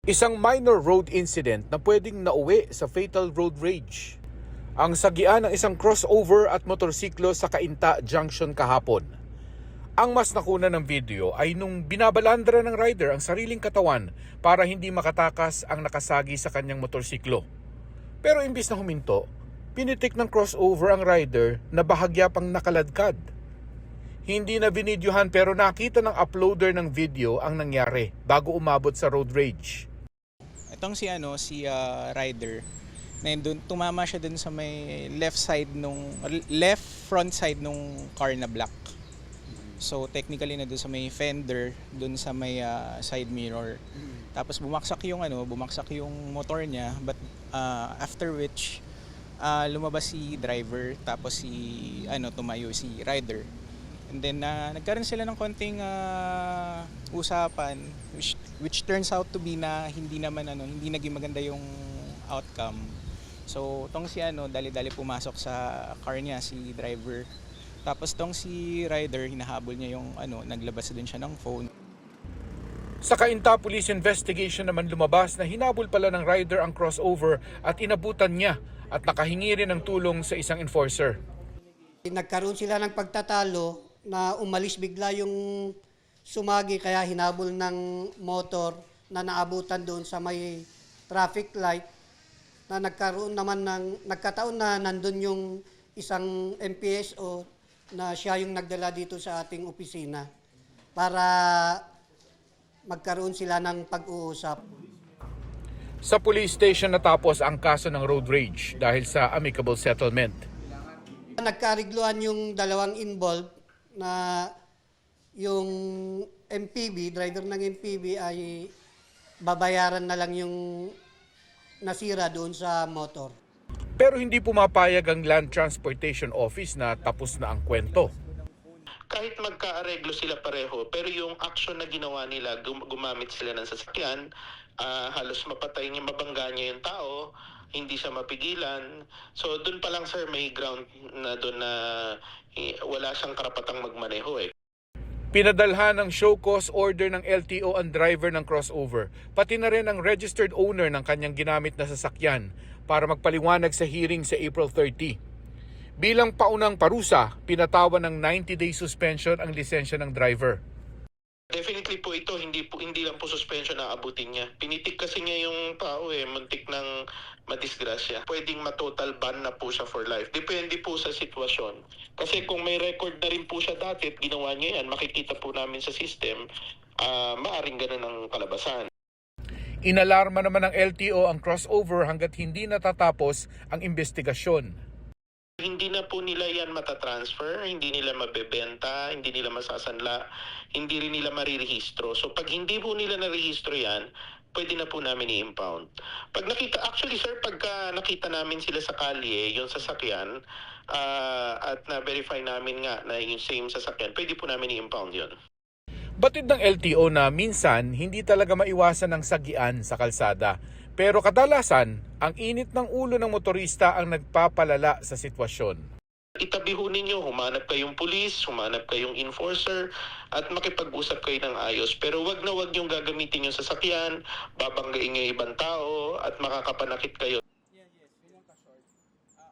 Isang minor road incident na pwedeng nauwi sa fatal road rage. Ang sagian ng isang crossover at motorsiklo sa Cainta Junction kahapon. Ang mas nakuna ng video ay nung binabalandra ng rider ang sariling katawan para hindi makatakas ang nakasagi sa kanyang motorsiklo. Pero imbis na huminto, pinitik ng crossover ang rider na bahagya pang nakaladkad. Hindi na binidyohan pero nakita ng uploader ng video ang nangyari bago umabot sa road rage. Itong si rider na yun, tumama siya dun sa may left front side nung car na black. So technically na dun sa may fender, dun sa may side mirror. Tapos bumagsak yung motor niya, but after which lumabas si driver, tapos tumayo si rider. And then nagkaroon sila ng konting usapan which turns out to be na hindi naging maganda yung outcome. So tong si dali-dali pumasok sa car niya si driver. Tapos tong si rider hinahabol niya yung naglabas din siya ng phone. Sa Cainta Police Investigation naman lumabas na hinabol pala ng rider ang crossover at inabutan niya at nakahingi rin ng tulong sa isang enforcer. Nagkaroon sila ng pagtatalo na umalis bigla yung sumagi kaya hinabol ng motor na naabutan doon sa may traffic light na nagkataon na nandun yung isang MPSO na siya yung nagdala dito sa ating opisina para magkaroon sila ng pag-uusap. Sa police station natapos ang kaso ng road rage dahil sa amicable settlement. Nagkarigluhan yung dalawang involved na yung MPB, driver ng MPB ay babayaran na lang yung nasira doon sa motor. Pero hindi pumapayag ang Land Transportation Office na tapos na ang kwento. Kahit magkaareglo sila pareho, pero yung action na ginawa nila, gumamit sila ng sasakyan, halos mabangga niya yung tao, hindi siya mapigilan. So doon pa lang sir, may ground na doon na wala siyang karapatang magmaneho eh. Pinadalhan ng show cause order ng LTO ang driver ng crossover, pati na rin ang registered owner ng kanyang ginamit na sasakyan para magpaliwanag sa hearing sa April 30. Bilang paunang parusa, pinatawan ng 90-day suspension ang lisensya ng driver. Definitely po ito, hindi lang po suspension na abutin niya. Pinitik kasi niya yung tao muntik ng madisgrasya. Pwedeng ma-total ban na po siya for life. Depende po sa sitwasyon. Kasi kung may record na rin po siya dati at ginawa niya yan, makikita po namin sa system, maaring ganun ang kalabasan. Inalarma naman ng LTO ang crossover hanggat hindi natatapos ang investigasyon. Hindi na po nila yan matatransfer, hindi nila mabebenta, hindi nila masasanla, hindi rin nila marirehistro. So pag hindi po nila narehistro yan, pwede na po namin i-impound. Actually sir, pagka nakita namin sila sa kalye, yung sasakyan, at na-verify namin nga na yung same sasakyan, pwede po namin i-impound yun. Batid ng LTO na minsan hindi talaga maiwasan ang sagian sa kalsada. Pero kadalasan, ang init ng ulo ng motorista ang nagpapalala sa sitwasyon. Itabi ho ninyo, humanap kayong pulis, humanap kayong enforcer, at makipag-usap kayo ng ayos. Pero wag na wag yung gagamitin yung sasakyan, babanggain yung ibang tao, at makakapanakit kayo.